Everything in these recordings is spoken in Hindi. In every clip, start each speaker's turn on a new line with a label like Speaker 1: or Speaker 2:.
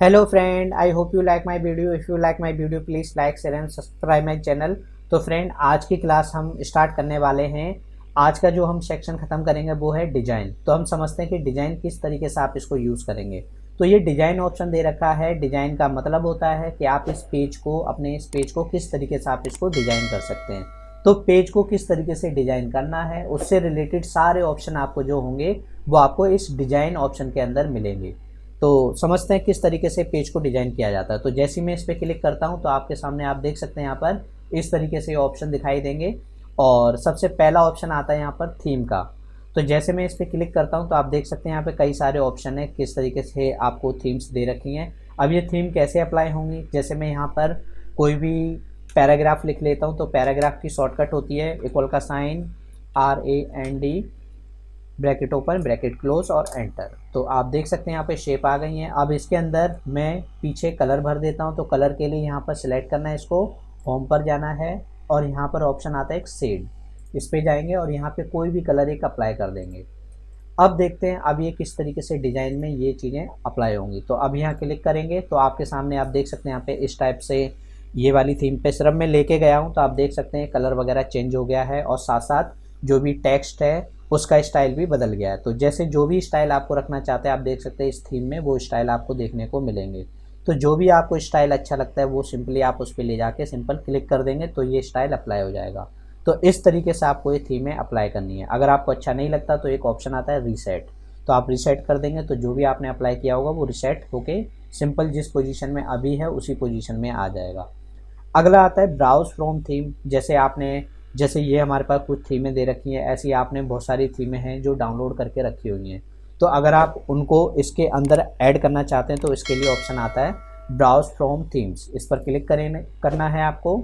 Speaker 1: Hello friend, I hope you like my video. If you like my video please like share and subscribe my channel. तो फ्रेंड, आज की क्लास हम स्टार्ट करने वाले हैं। आज का जो हम सेक्शन ख़त्म करेंगे वो है डिज़ाइन। तो हम समझते हैं कि डिज़ाइन किस तरीके से आप इसको यूज़ करेंगे। तो ये डिज़ाइन ऑप्शन दे रखा है। डिज़ाइन का मतलब होता है कि आप इस पेज को, अपने इस पेज को किस तरीके से आप इसको डिज़ाइन कर सकते हैं। तो पेज को किस तरीके से डिज़ाइन करना है, उससे रिलेटेड सारे ऑप्शन आपको जो होंगे वो आपको इस डिज़ाइन ऑप्शन के अंदर मिलेंगे। तो समझते हैं किस तरीके से पेज को डिज़ाइन किया जाता है। तो जैसे ही मैं इस पर क्लिक करता हूं तो आपके सामने आप देख सकते हैं यहाँ पर इस तरीके से ऑप्शन दिखाई देंगे। और सबसे पहला ऑप्शन आता है यहाँ पर थीम का। तो जैसे मैं इस पर क्लिक करता हूं तो आप देख सकते हैं यहाँ पे कई सारे ऑप्शन है, किस तरीके से आपको थीम्स दे रखी हैं। अब ये थीम कैसे अप्लाई होंगी, जैसे मैं यहाँ पर कोई भी पैराग्राफ लिख लेता हूँ तो पैराग्राफ की शॉर्टकट होती है इक्वल का sign RAND bracket open bracket close और एंटर। तो आप देख सकते हैं यहाँ पे शेप आ गई हैं। अब इसके अंदर मैं पीछे कलर भर देता हूँ। तो कलर के लिए यहाँ पर सिलेक्ट करना है, इसको होम पर जाना है और यहाँ पर ऑप्शन आता है एक शेड, इस पे जाएंगे और यहाँ पे कोई भी कलर एक अप्लाई कर देंगे। अब देखते हैं अब ये किस तरीके से डिज़ाइन में ये चीज़ें अप्लाई होंगी। तो अब यहाँ क्लिक करेंगे तो आपके सामने आप देख सकते हैं यहाँ पे इस टाइप से ये वाली थीम पे सिर्फ मैं लेके गया हूँ। तो आप देख सकते हैं कलर वगैरह चेंज हो गया है और साथ साथ जो भी टेक्स्ट है उसका स्टाइल भी बदल गया है। तो जैसे जो भी स्टाइल आपको रखना चाहते हैं आप देख सकते हैं इस थीम में वो स्टाइल आपको देखने को मिलेंगे। तो जो भी आपको स्टाइल अच्छा लगता है वो सिंपली आप उस पर ले जाके सिंपल क्लिक कर देंगे तो ये स्टाइल अप्लाई हो जाएगा। तो इस तरीके से आपको ये थीमें अप्लाई करनी है। अगर आपको अच्छा नहीं लगता तो एक ऑप्शन आता है रीसेट, तो आप रीसेट कर देंगे तो जो भी आपने अप्लाई किया होगा वो रीसेट होके सिंपल जिस पोजीशन में अभी है उसी पोजीशन में आ जाएगा। अगला आता है ब्राउज फ्रॉम थीम। जैसे ये हमारे पास कुछ थीमें दे रखी हैं, ऐसी आपने बहुत सारी थीमें हैं जो डाउनलोड करके रखी हुई हैं। तो अगर आप उनको इसके अंदर ऐड करना चाहते हैं तो इसके लिए ऑप्शन आता है ब्राउज फ्रॉम थीम्स, इस पर क्लिक करना है आपको।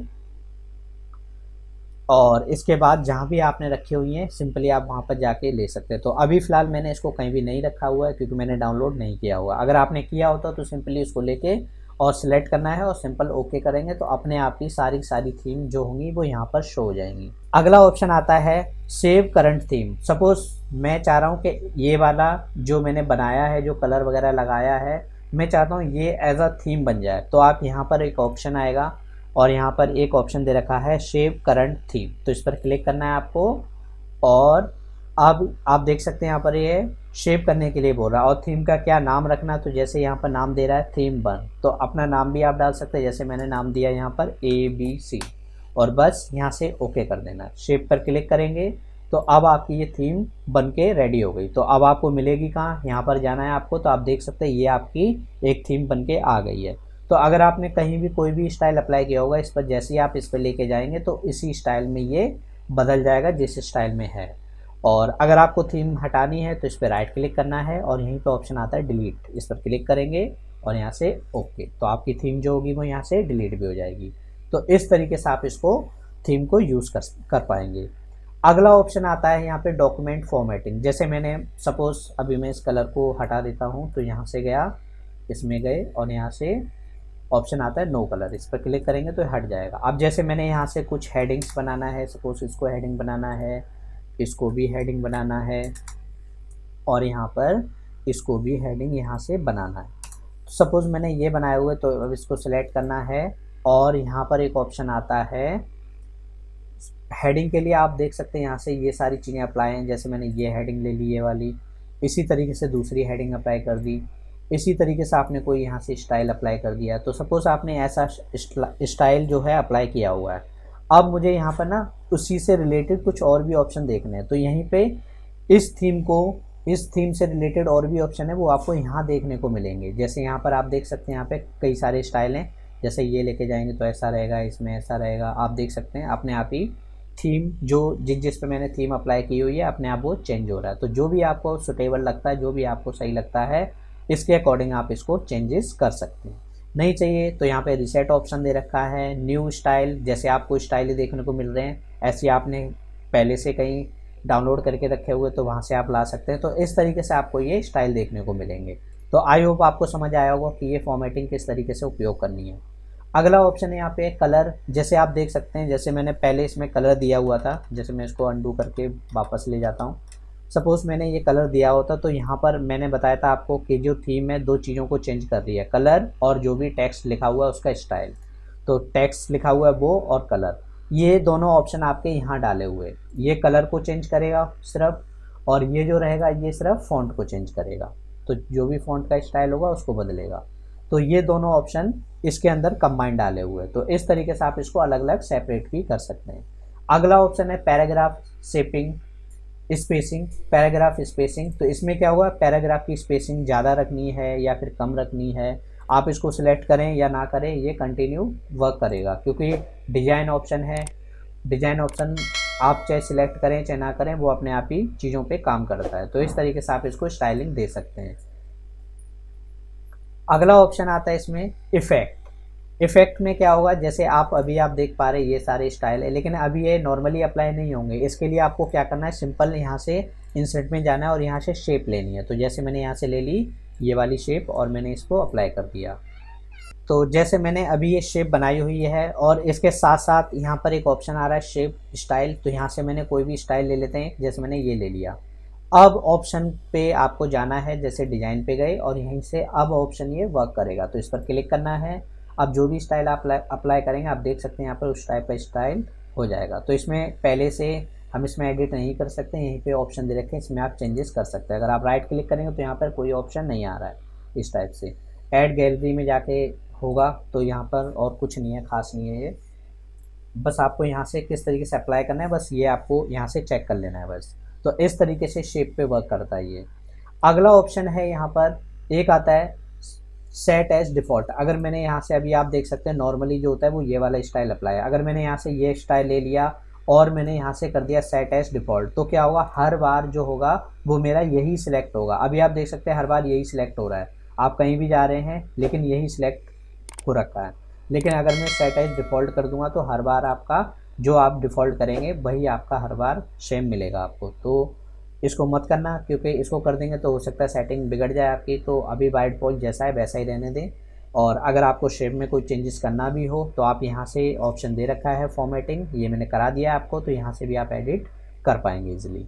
Speaker 1: और इसके बाद जहाँ भी आपने रखी हुई हैं सिंपली आप वहाँ पर जाके ले सकते हैं। तो अभी फ़िलहाल मैंने इसको कहीं भी नहीं रखा हुआ है क्योंकि मैंने डाउनलोड नहीं किया हुआ। अगर आपने किया होता तो सिंपली उसको लेके और सिलेक्ट करना है और सिंपल ओके करेंगे तो अपने आप ही सारी थीम जो होंगी वो यहाँ पर शो हो जाएंगी। अगला ऑप्शन आता है सेव करंट थीम। सपोज मैं चाह रहा हूँ कि ये वाला जो मैंने बनाया है, जो कलर वगैरह लगाया है, मैं चाहता हूँ ये एज अ थीम बन जाए। तो आप यहाँ पर एक ऑप्शन आएगा और यहाँ पर एक ऑप्शन दे रखा है सेव करंट थीम, तो इस पर क्लिक करना है आपको। और अब आप देख सकते हैं यहाँ पर ये शेप करने के लिए बोल रहा है और थीम का क्या नाम रखना। तो जैसे यहाँ पर नाम दे रहा है थीम 1, तो अपना नाम भी आप डाल सकते हैं। जैसे मैंने नाम दिया यहाँ पर ABC और बस यहाँ से ओके कर देना। शेप पर क्लिक करेंगे तो अब आपकी ये थीम बन के रेडी हो गई। तो अब आपको मिलेगी कहाँ, यहाँ पर जाना है आपको। तो आप देख सकते हैं ये आपकी एक थीम बन के आ गई है। तो अगर आपने कहीं भी कोई भी स्टाइल अप्लाई किया होगा, इस पर जैसे ही आप इस पर लेके जाएंगे तो इसी स्टाइल में ये बदल जाएगा जिस स्टाइल में है। और अगर आपको थीम हटानी है तो इस पर राइट क्लिक करना है और यहीं पे ऑप्शन आता है डिलीट, इस पर क्लिक करेंगे और यहाँ से ओके। तो आपकी थीम जो होगी वो यहाँ से डिलीट भी हो जाएगी। तो इस तरीके से आप इसको थीम को यूज़ कर पाएंगे। अगला ऑप्शन आता है यहाँ पे डॉक्यूमेंट फॉर्मेटिंग। जैसे मैंने सपोज अभी मैं इस कलर को हटा देता हूँ तो यहाँ से गया, इसमें गए और यहाँ से ऑप्शन आता है नो कलर, इस पर क्लिक करेंगे तो हट जाएगा। अब जैसे मैंने यहाँ से कुछ हेडिंग्स बनाना है, सपोज इसको हेडिंग बनाना है, इसको भी हेडिंग बनाना है और यहाँ पर इसको भी हेडिंग यहाँ से बनाना है। सपोज मैंने ये बनाए हुए तो अब इसको सिलेक्ट करना है और यहाँ पर एक ऑप्शन आता है हेडिंग के लिए। आप देख सकते हैं यहाँ से ये सारी चीज़ें अप्लाई हैं। जैसे मैंने ये हेडिंग ले ली, ये वाली, इसी तरीके से दूसरी हेडिंग अप्लाई कर दी, इसी तरीके से आपने कोई यहाँ से स्टाइल अप्लाई कर दिया। तो सपोज़ आपने ऐसा स्टाइल जो है अप्लाई किया हुआ है। अब मुझे यहाँ पर ना उसी से रिलेटेड कुछ और भी ऑप्शन देखने हैं। तो यहीं पे इस थीम से रिलेटेड और भी ऑप्शन है वो आपको यहाँ देखने को मिलेंगे। जैसे यहाँ पर आप देख सकते हैं यहाँ पे कई सारे स्टाइल हैं। जैसे ये लेके जाएंगे तो ऐसा रहेगा, इसमें ऐसा रहेगा। आप देख सकते हैं अपने आप ही थीम जो जिस पे मैंने थीम अप्लाई की हुई है अपने आप वो चेंज हो रहा है। तो जो भी आपको सुटेबल लगता है, जो भी आपको सही लगता है, इसके अकॉर्डिंग आप इसको चेंजेस कर सकते हैं। नहीं चाहिए तो यहाँ पे रिसेट ऑप्शन दे रखा है। न्यू स्टाइल, जैसे आपको स्टाइल देखने को मिल रहे हैं ऐसे आपने पहले से कहीं डाउनलोड करके रखे हुए तो वहाँ से आप ला सकते हैं। तो इस तरीके से आपको ये स्टाइल देखने को मिलेंगे। तो आई होप आपको समझ आया होगा कि ये फॉर्मेटिंग किस तरीके से उपयोग करनी है। अगला ऑप्शन है यहाँ पे कलर। जैसे आप देख सकते हैं, जैसे मैंने पहले इसमें कलर दिया हुआ था, जैसे मैं इसको अंडू करके वापस ले जाता हूँ सपोज मैंने ये कलर दिया होता तो यहाँ पर मैंने बताया था आपको कि जो थीम है 2 चीज़ों को चेंज कर रही है, कलर और जो भी टेक्स्ट लिखा हुआ है उसका स्टाइल। तो टेक्स्ट लिखा हुआ है वो और कलर, ये दोनों ऑप्शन आपके यहाँ डाले हुए। ये कलर को चेंज करेगा सिर्फ, और ये जो रहेगा ये सिर्फ फ़ॉन्ट को चेंज करेगा। तो जो भी फ़ॉन्ट का स्टाइल होगा उसको बदलेगा। तो ये दोनों ऑप्शन इसके अंदर कंबाइन डाले हुए हैं। तो इस तरीके से आप इसको अलग अलग सेपरेट भी कर सकते हैं। अगला ऑप्शन है paragraph shaping spacing, paragraph spacing. तो इसमें क्या हुआ, पैराग्राफ की स्पेसिंग ज़्यादा रखनी है या फिर कम रखनी है, आप इसको सिलेक्ट करें या ना करें ये कंटिन्यू वर्क करेगा, क्योंकि डिजाइन ऑप्शन है। डिजाइन ऑप्शन आप चाहे सिलेक्ट करें चाहे ना करें वो अपने आप ही चीज़ों पे काम करता है। तो इस तरीके से आप इसको स्टाइलिंग दे सकते हैं। अगला ऑप्शन आता है इसमें इफेक्ट। इफेक्ट में क्या होगा, जैसे आप देख पा रहे हैं ये सारे स्टाइल है, लेकिन अभी ये नॉर्मली अप्लाई नहीं होंगे। इसके लिए आपको क्या करना है, सिंपल यहाँ से इंसर्ट में जाना है और यहाँ से शेप लेनी है। तो जैसे मैंने यहाँ से ले ली ये वाली शेप और मैंने इसको अप्लाई कर दिया। तो जैसे मैंने अभी ये शेप बनाई हुई है और इसके साथ साथ यहाँ पर एक ऑप्शन आ रहा है शेप स्टाइल। तो यहाँ से मैंने कोई भी स्टाइल ले लेते हैं, जैसे मैंने ये ले लिया। अब ऑप्शन पे आपको जाना है, जैसे डिज़ाइन पे गए और यहीं से अब ऑप्शन ये वर्क करेगा। तो इस पर क्लिक करना है। अब जो भी स्टाइल आप अप्लाई करेंगे आप देख सकते हैं यहाँ पर उस टाइप का स्टाइल हो जाएगा। तो इसमें पहले से हम इसमें एडिट नहीं कर सकते, यहीं पे ऑप्शन दे रखे हैं, इसमें आप चेंजेस कर सकते हैं। अगर आप राइट क्लिक करेंगे तो यहाँ पर कोई ऑप्शन नहीं आ रहा है इस टाइप से। ऐड गैलरी में जाके होगा, तो यहाँ पर और कुछ नहीं है, खास नहीं है ये। बस आपको यहाँ से किस तरीके से अप्लाई करना है बस ये आपको यहाँ से चेक कर लेना है बस। तो इस तरीके से शेप पे वर्क करता है ये। अगला ऑप्शन है यहाँ पर एक आता है सेट एज डिफ़ॉल्ट। अगर मैंने यहाँ से अभी आप देख सकते हैं नॉर्मली जो होता है वो ये वाला स्टाइल अप्लाई है। अगर मैंने यहाँ से ये स्टाइल ले लिया और मैंने यहाँ से कर दिया सेट एज डिफ़ॉल्ट, तो क्या होगा, हर बार जो होगा वो मेरा यही सिलेक्ट होगा। अभी आप देख सकते हैं हर बार यही सिलेक्ट हो रहा है, आप कहीं भी जा रहे हैं लेकिन यही सिलेक्ट हो रखा है। लेकिन अगर मैं सेट एज डिफ़ॉल्ट कर दूंगा तो हर बार आपका जो आप डिफ़ॉल्ट करेंगे वही आपका हर बार सेम मिलेगा आपको। तो इसको मत करना, क्योंकि इसको कर देंगे तो हो सकता है सेटिंग बिगड़ जाए आपकी। तो अभी बाय डिफ़ॉल्ट जैसा है वैसा ही रहने दें। और अगर आपको शेप में कोई चेंजेस करना भी हो तो आप यहाँ से ऑप्शन दे रखा है फॉर्मेटिंग, ये मैंने करा दिया है आपको, तो यहाँ से भी आप एडिट कर पाएंगे ईजिली।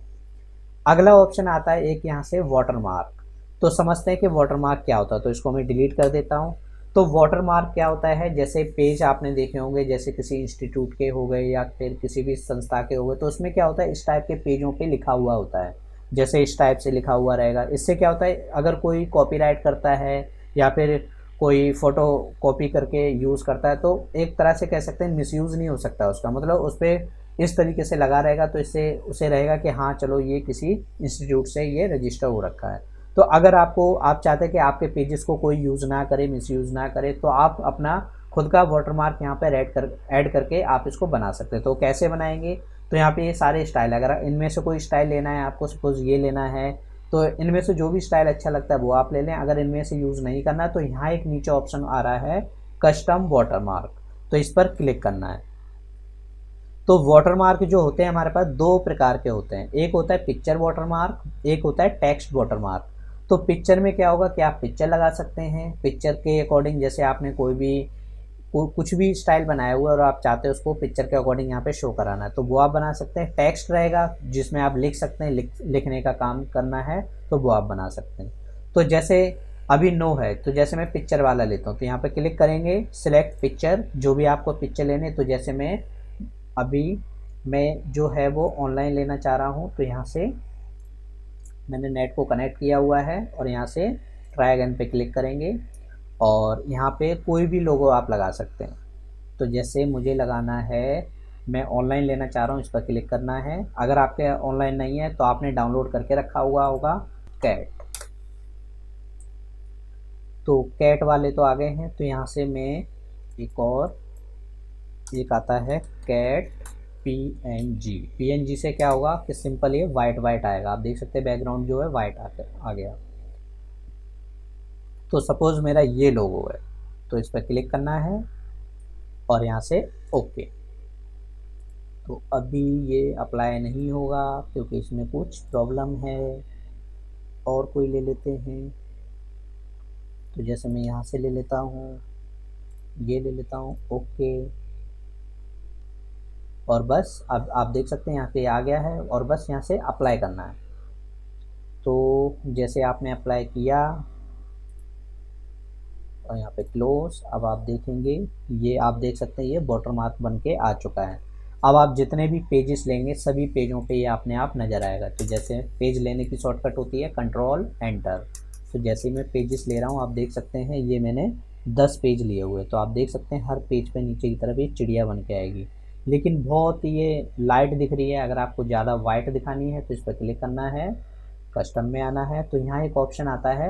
Speaker 1: अगला ऑप्शन आता है एक यहाँ से वाटरमार्क। तो समझते हैं कि वाटरमार्क क्या होता है, तो इसको मैं डिलीट कर देता हूँ। तो वाटरमार्क क्या होता है, जैसे पेज आपने देखे होंगे, जैसे किसी इंस्टीट्यूट के हो गए या फिर किसी भी संस्था के हो गए, तो उसमें क्या होता है इस टाइप के पेजों पे लिखा हुआ होता है, जैसे इस टाइप से लिखा हुआ रहेगा। इससे क्या होता है अगर कोई कॉपीराइट करता है या फिर कोई फ़ोटो कॉपी करके यूज़ करता है तो एक तरह से कह सकते हैं मिसयूज़ नहीं हो सकता उसका, मतलब उस पर इस तरीके से लगा रहेगा। तो इससे उसे रहेगा कि हाँ चलो ये किसी इंस्टीट्यूट से ये रजिस्टर हो रखा है। तो अगर आप चाहते हैं कि आपके पेजेस को कोई यूज़ ना करे, मिसयूज़ ना करे, तो आप अपना खुद का वाटरमार्क यहाँ पर ऐड करके आप इसको बना सकते हैं। तो कैसे बनाएंगे, तो यहाँ पे ये सारे स्टाइल, अगर इनमें से कोई स्टाइल लेना है आपको, सपोज़ ये लेना है, तो इनमें से जो भी स्टाइल अच्छा लगता है वो आप ले लें। अगर इनमें से यूज़ नहीं करना है तो यहाँ एक नीचे ऑप्शन आ रहा है कस्टम वाटरमार्क, तो इस पर क्लिक करना है। तो वाटरमार्क जो होते हैं हमारे पास दो प्रकार के होते हैं, एक होता है पिक्चर वाटरमार्क, एक होता है टेक्स्ट वाटरमार्क। तो पिक्चर में क्या होगा कि आप पिक्चर लगा सकते हैं, पिक्चर के अकॉर्डिंग, जैसे आपने कुछ भी स्टाइल बनाया हुआ है और आप चाहते हैं उसको पिक्चर के अकॉर्डिंग यहाँ पे शो कराना है तो वो आप बना सकते हैं। टेक्स्ट रहेगा जिसमें आप लिख सकते हैं, लिखने का काम करना है तो वो आप बना सकते हैं। तो जैसे अभी नो है, तो जैसे मैं पिक्चर वाला लेता हूँ तो यहाँ पे क्लिक करेंगे, सिलेक्ट पिक्चर, जो भी आपको पिक्चर लेने। तो जैसे मैं जो है वो ऑनलाइन लेना चाह रहा हूँ, तो यहाँ से मैंने नेट को कनेक्ट किया हुआ है और यहाँ से ट्राई अगेन पे क्लिक करेंगे और यहाँ पे कोई भी लोगो आप लगा सकते हैं। तो जैसे मुझे लगाना है, मैं ऑनलाइन लेना चाह रहा हूँ, इस पर क्लिक करना है। अगर आपके ऑनलाइन नहीं है तो आपने डाउनलोड करके रखा हुआ होगा कैट, तो कैट वाले तो आ गए हैं। तो यहाँ से मैं एक आता है कैट पीएनजी से क्या होगा कि सिंपल ये वाइट आएगा, आप देख सकते हैं बैकग्राउंड जो है वाइट आ गया। तो सपोज़ मेरा ये लोगो है, तो इस पर क्लिक करना है और यहाँ से ओके। तो अभी ये अप्लाई नहीं होगा क्योंकि इसमें कुछ प्रॉब्लम है, और कोई ले लेते हैं। तो जैसे मैं यहाँ से ले लेता हूँ, ये ले लेता हूँ, ओके। और बस अब आप देख सकते हैं यहाँ पे आ गया है और बस यहाँ से अप्लाई करना है। तो जैसे आपने अप्लाई किया और यहाँ पे क्लोज, अब आप देखेंगे ये आप देख सकते हैं ये वाटर मार्क बन के आ चुका है। अब आप जितने भी पेजेस लेंगे सभी पेजों पे ये अपने आप नज़र आएगा। तो जैसे पेज लेने की शॉर्टकट होती है कंट्रोल एंटर। तो जैसे मैं पेजेस ले रहा हूँ आप देख सकते हैं ये मैंने 10 पेज लिए हुए। तो आप देख सकते हैं हर पेज पे नीचे की तरफ एक चिड़िया बन के आएगी, लेकिन बहुत ये लाइट दिख रही है। अगर आपको ज़्यादा वाइट दिखानी है तो इस पर क्लिक करना है, कस्टम में आना है, तो यहाँ एक ऑप्शन आता है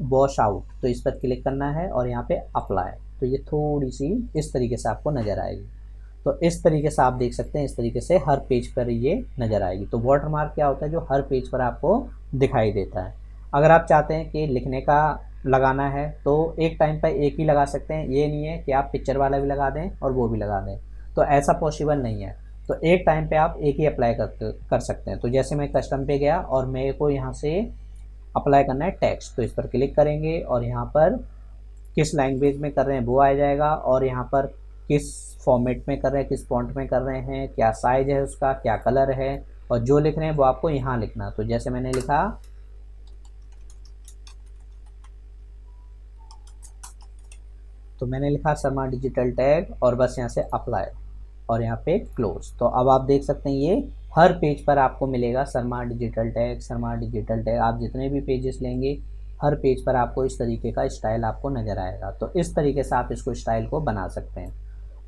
Speaker 1: वॉश आउट, तो इस पर क्लिक करना है और यहाँ पे अप्लाई। तो ये थोड़ी सी इस तरीके से आपको नज़र आएगी। तो इस तरीके से आप देख सकते हैं इस तरीके से हर पेज पर ये नज़र आएगी। तो वाटर मार्क क्या होता है, जो हर पेज पर आपको दिखाई देता है। अगर आप चाहते हैं कि लिखने का लगाना है तो एक टाइम पर एक ही लगा सकते हैं, ये नहीं है कि आप पिक्चर वाला भी लगा दें और वो भी लगा दें, तो ऐसा पॉसिबल नहीं है। तो एक टाइम पे आप एक ही अप्लाई कर सकते हैं। तो जैसे मैं कस्टम पे गया और मेरे को यहाँ से अप्लाई करना है टेक्स्ट, तो इस पर क्लिक करेंगे और यहाँ पर किस लैंग्वेज में कर रहे हैं वो आ जाएगा, और यहाँ पर किस फॉर्मेट में कर रहे हैं, किस फॉन्ट में कर रहे हैं, क्या साइज है उसका, क्या कलर है, और जो लिख रहे हैं वो आपको यहाँ लिखना। तो जैसे मैंने लिखा, तो मैंने लिखा शर्मा डिजिटल टैग और बस यहाँ से अप्लाई और यहाँ पे क्लोज। तो अब आप देख सकते हैं ये हर पेज पर आपको मिलेगा Sharma digital tag, Sharma digital tag. आप जितने भी पेजेस लेंगे हर पेज पर आपको इस तरीके का स्टाइल आपको नज़र आएगा। तो इस तरीके से आप इसको स्टाइल को बना सकते हैं।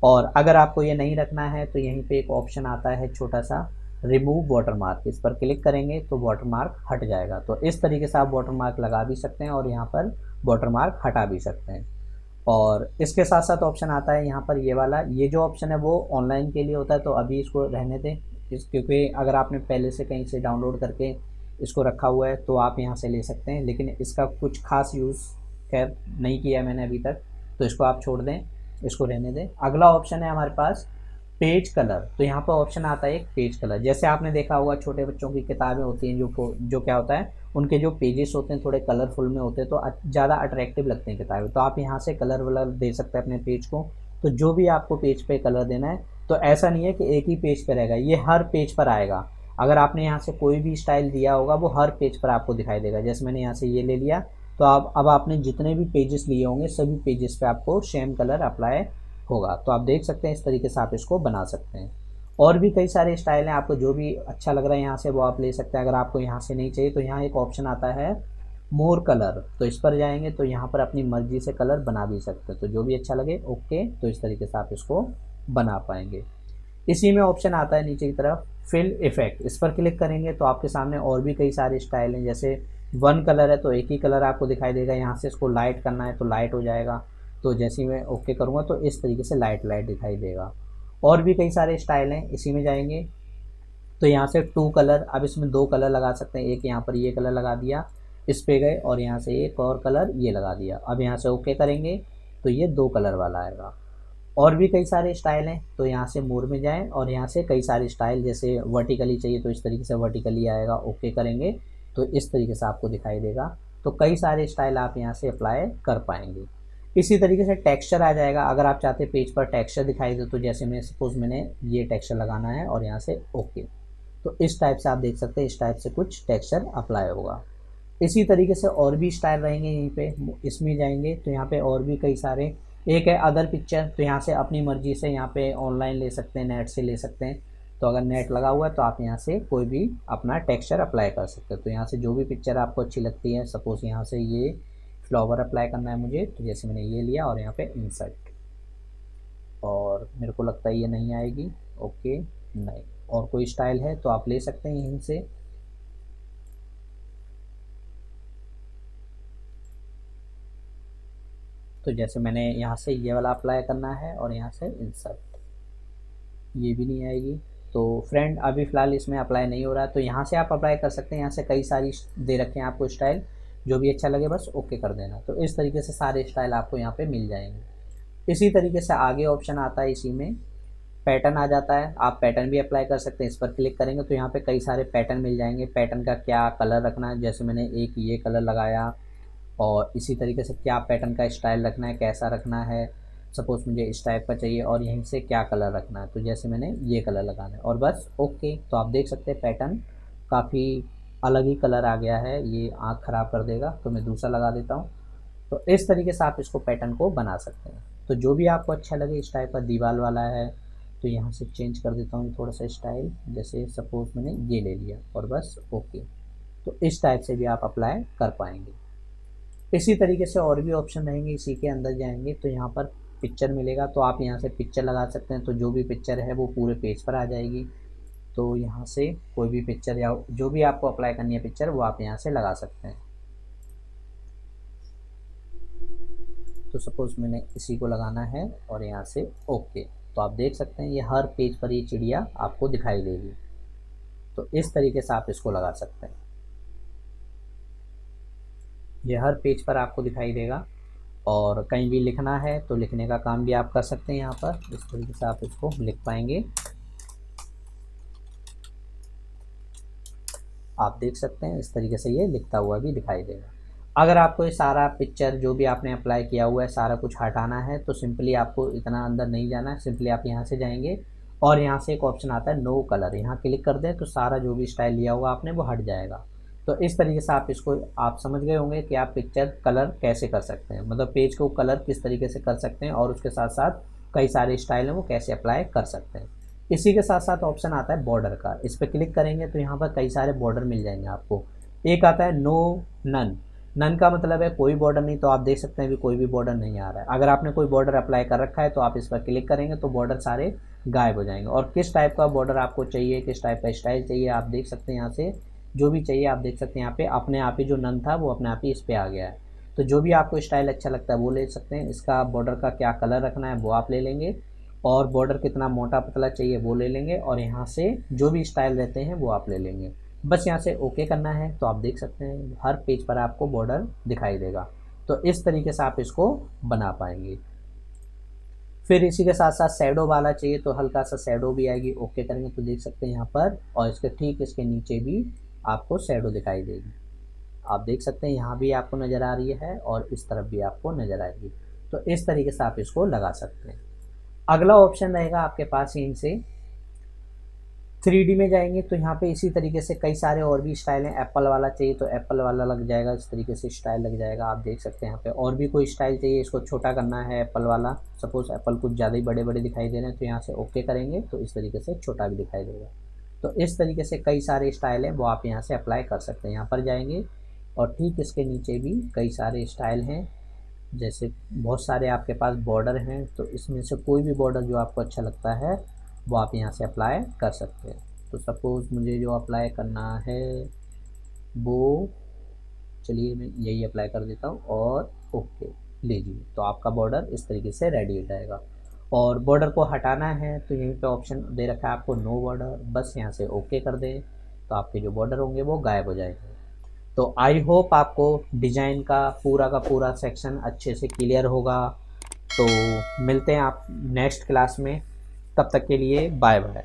Speaker 1: और अगर आपको ये नहीं रखना है तो यहीं पे एक ऑप्शन आता है छोटा सा, रिमूव वाटरमार्क, इस पर क्लिक करेंगे तो वाटरमार्क हट जाएगा। तो इस तरीके से आप वाटरमार्क लगा भी सकते हैं और यहाँ पर वाटरमार्क हटा भी सकते हैं। और इसके साथ साथ ऑप्शन आता है यहाँ पर ये वाला, ये जो ऑप्शन है वो ऑनलाइन के लिए होता है, तो अभी इसको रहने दें क्योंकि अगर आपने पहले से कहीं से डाउनलोड करके इसको रखा हुआ है तो आप यहाँ से ले सकते हैं, लेकिन इसका कुछ खास यूज़ खैर नहीं किया मैंने अभी तक, तो इसको आप छोड़ दें, इसको रहने दें। अगला ऑप्शन है हमारे पास पेज कलर। तो यहाँ पर ऑप्शन आता है एक पेज कलर। जैसे आपने देखा होगा छोटे बच्चों की किताबें होती हैं जो क्या होता है, उनके जो पेजेस होते हैं थोड़े कलरफुल में होते हैं, तो ज़्यादा अट्रैक्टिव लगते हैं किताबें। तो आप यहाँ से कलर वलर दे सकते हैं अपने पेज को। तो जो भी आपको पेज पे कलर देना है, तो ऐसा नहीं है कि एक ही पेज पे रहेगा, ये हर पेज पर आएगा। अगर आपने यहाँ से कोई भी स्टाइल दिया होगा वो हर पेज पर आपको दिखाई देगा। जैसे मैंने यहाँ से ये ले लिया, तो आप अब आपने जितने भी पेजेस लिए होंगे सभी पेजेस पे आपको सेम कलर अप्लाई होगा। तो आप देख सकते हैं इस तरीके से आप इसको बना सकते हैं। और भी कई सारे स्टाइल हैं, आपको जो भी अच्छा लग रहा है यहाँ से वो आप ले सकते हैं। अगर आपको यहाँ से नहीं चाहिए तो यहाँ एक ऑप्शन आता है मोर कलर, तो इस पर जाएंगे तो यहाँ पर अपनी मर्जी से कलर बना भी सकते हैं। तो जो भी अच्छा लगे ओके, तो इस तरीके से आप इसको बना पाएंगे। इसी में ऑप्शन आता है नीचे की तरफ फिल इफेक्ट, इस पर क्लिक करेंगे तो आपके सामने और भी कई सारे स्टाइल हैं। जैसे वन कलर है तो एक ही कलर आपको दिखाई देगा, यहाँ से इसको लाइट करना है तो लाइट हो जाएगा। तो जैसे ही मैं ओके करूँगा तो इस तरीके से लाइट लाइट दिखाई देगा। और भी कई सारे स्टाइल हैं, इसी में जाएंगे तो यहाँ से टू कलर, अब इसमें दो कलर लगा सकते हैं। एक यहाँ पर ये कलर लगा दिया, इस पे गए और यहाँ से एक और कलर ये लगा दिया। अब यहाँ से ओके करेंगे तो ये दो कलर वाला आएगा। और भी कई सारे स्टाइल हैं, तो यहाँ से मोर में जाएं और यहाँ से कई सारे स्टाइल, जैसे वर्टिकली चाहिए तो इस तरीके से वर्टिकली आएगा, ओके करेंगे तो इस तरीके से आपको दिखाई देगा। तो कई सारे स्टाइल आप यहाँ से अप्लाई कर पाएंगे। इसी तरीके से टेक्सचर आ जाएगा। अगर आप चाहते हैं पेज पर टेक्सचर दिखाई दे, तो जैसे मैं सपोज मैंने ये टेक्सचर लगाना है और यहाँ से ओके, तो इस टाइप से आप देख सकते हैं इस टाइप से कुछ टेक्सचर अप्लाई होगा। इसी तरीके से और भी स्टाइल रहेंगे यहीं पे, इसमें जाएंगे तो यहाँ पे और भी कई सारे, एक है अदर पिक्चर, तो यहाँ से अपनी मर्जी से यहाँ पे ऑनलाइन ले सकते हैं, नेट से ले सकते हैं। तो अगर नेट लगा हुआ है तो आप यहाँ से कोई भी अपना टेक्सचर अप्लाई कर सकते हैं। तो यहाँ से जो भी पिक्चर आपको अच्छी लगती है, सपोज़ यहाँ से ये फ्लावर अप्लाई करना है मुझे, तो जैसे मैंने ये लिया और यहाँ पे इंसर्ट, और मेरे को लगता है ये नहीं आएगी, ओके नहीं, और कोई स्टाइल है तो आप ले सकते हैं यहीं से। तो जैसे मैंने यहाँ से ये वाला अप्लाई करना है और यहाँ से इंसर्ट, ये भी नहीं आएगी। तो फ्रेंड अभी फ़िलहाल इसमें अप्लाई नहीं हो रहा है, तो यहाँ से आप अप्लाई कर सकते हैं। यहाँ से कई सारी दे रखे हैं आपको स्टाइल, जो भी अच्छा लगे बस ओके कर देना। तो इस तरीके से सारे स्टाइल आपको यहाँ पे मिल जाएंगे। इसी तरीके से आगे ऑप्शन आता है, इसी में पैटर्न आ जाता है, आप पैटर्न भी अप्लाई कर सकते हैं। इस पर क्लिक करेंगे तो यहाँ पे कई सारे पैटर्न मिल जाएंगे। पैटर्न का क्या कलर रखना है, जैसे मैंने एक ये कलर लगाया, और इसी तरीके से क्या पैटर्न का स्टाइल रखना है, कैसा रखना है, सपोज़ मुझे इस टाइप का चाहिए और यहीं से क्या कलर रखना है, तो जैसे मैंने ये कलर लगाना है और बस ओके। तो आप देख सकते हैं पैटर्न काफ़ी अलग ही कलर आ गया है, ये आँख ख़राब कर देगा, तो मैं दूसरा लगा देता हूँ। तो इस तरीके से आप इसको पैटर्न को बना सकते हैं। तो जो भी आपको अच्छा लगे, इस टाइप का दीवार वाला है तो यहाँ से चेंज कर देता हूँ थोड़ा सा स्टाइल, जैसे सपोज मैंने ये ले लिया और बस ओके। तो इस टाइप से भी आप अप्लाई कर पाएंगे। इसी तरीके से और भी ऑप्शन रहेंगे, इसी के अंदर जाएंगे तो यहाँ पर पिक्चर मिलेगा, तो आप यहाँ से पिक्चर लगा सकते हैं। तो जो भी पिक्चर है वो पूरे पेज पर आ जाएगी। तो यहाँ से कोई भी पिक्चर या जो भी आपको अप्लाई करनी है पिक्चर, वो आप यहाँ से लगा सकते हैं। तो सपोज मैंने इसी को लगाना है और यहाँ से ओके। तो आप देख सकते हैं ये हर पेज पर ये चिड़िया आपको दिखाई देगी। तो इस तरीके से आप इसको लगा सकते हैं, ये हर पेज पर आपको दिखाई देगा। और कहीं भी लिखना है तो लिखने का काम भी आप कर सकते हैं। यहाँ पर इस तरीके से आप इसको लिख पाएंगे। आप देख सकते हैं इस तरीके से ये लिखता हुआ भी दिखाई देगा। अगर आपको ये सारा पिक्चर जो भी आपने अप्लाई किया हुआ है सारा कुछ हटाना है तो सिंपली आपको इतना अंदर नहीं जाना है। सिंपली आप यहाँ से जाएंगे और यहाँ से एक ऑप्शन आता है नो कलर, यहाँ क्लिक कर दें तो सारा जो भी स्टाइल लिया हुआ आपने वो हट जाएगा। तो इस तरीके से आप इसको आप समझ गए होंगे कि आप पिक्चर कलर कैसे कर सकते हैं, मतलब पेज को कलर किस तरीके से कर सकते हैं और उसके साथ साथ कई सारे स्टाइल हैं वो कैसे अप्लाई कर सकते हैं। इसी के साथ साथ ऑप्शन आता है बॉर्डर का, इस पर क्लिक करेंगे तो यहाँ पर कई सारे बॉर्डर मिल जाएंगे आपको। एक आता है नो नन, नन का मतलब है कोई बॉर्डर नहीं। तो आप देख सकते हैं भी कोई भी बॉर्डर नहीं आ रहा है। अगर आपने कोई बॉर्डर अप्लाई कर रखा है तो आप इस पर क्लिक करेंगे तो बॉर्डर सारे गायब हो जाएंगे। और किस टाइप का बॉर्डर आपको चाहिए, किस टाइप का स्टाइल चाहिए, आप देख सकते हैं यहाँ से जो भी चाहिए आप देख सकते हैं। यहाँ पे अपने आप ही जो नन था वो अपने आप ही इस पर आ गया है। तो जो भी आपको स्टाइल अच्छा लगता है वो ले सकते हैं। इसका बॉर्डर का क्या कलर रखना है वो आप ले लेंगे और बॉर्डर कितना मोटा पतला चाहिए वो ले लेंगे और यहाँ से जो भी स्टाइल रहते हैं वो आप ले लेंगे। बस यहाँ से ओके करना है। तो आप देख सकते हैं हर पेज पर आपको बॉर्डर दिखाई देगा। तो इस तरीके से आप इसको बना पाएंगे। फिर इसी के साथ साथ शैडो वाला चाहिए तो हल्का सा शैडो भी आएगी, ओके करेंगे तो देख सकते हैं यहाँ पर। और इसके ठीक इसके नीचे भी आपको शैडो दिखाई देगी। आप देख सकते हैं यहाँ भी आपको नज़र आ रही है और इस तरफ भी आपको नज़र आएगी। तो इस तरीके से आप इसको लगा सकते हैं। अगला ऑप्शन रहेगा आपके पास यहीं से 3D में जाएंगे तो यहाँ पे इसी तरीके से कई सारे और भी स्टाइल हैं। एप्पल वाला चाहिए तो एप्पल वाला लग जाएगा, इस तरीके से स्टाइल लग जाएगा। आप देख सकते हैं यहाँ पे और भी कोई स्टाइल चाहिए, इसको छोटा करना है एप्पल वाला, सपोज एप्पल कुछ ज़्यादा ही बड़े बड़े दिखाई दे रहे हैं तो यहाँ से ओके करेंगे तो इस तरीके से छोटा भी दिखाई देगा। तो इस तरीके से कई सारे स्टाइल हैं वो आप यहाँ से अप्लाई कर सकते हैं। यहाँ पर जाएंगे और ठीक इसके नीचे भी कई सारे स्टाइल हैं, जैसे बहुत सारे आपके पास बॉर्डर हैं। तो इसमें से कोई भी बॉर्डर जो आपको अच्छा लगता है वो आप यहाँ से अप्लाई कर सकते हैं। तो सपोज़ मुझे जो अप्लाई करना है वो, चलिए मैं यही अप्लाई कर देता हूँ और ओके लीजिए। तो आपका बॉर्डर इस तरीके से रेडी हो जाएगा। और बॉर्डर को हटाना है तो यहीं पे ऑप्शन दे रखा है आपको नो बॉर्डर, बस यहाँ से ओके कर दें तो आपके जो बॉर्डर होंगे वो गायब हो जाएंगे। तो आई होप आपको डिज़ाइन का पूरा सेक्शन अच्छे से क्लियर होगा। तो मिलते हैं आप नेक्स्ट क्लास में, तब तक के लिए बाय बाय।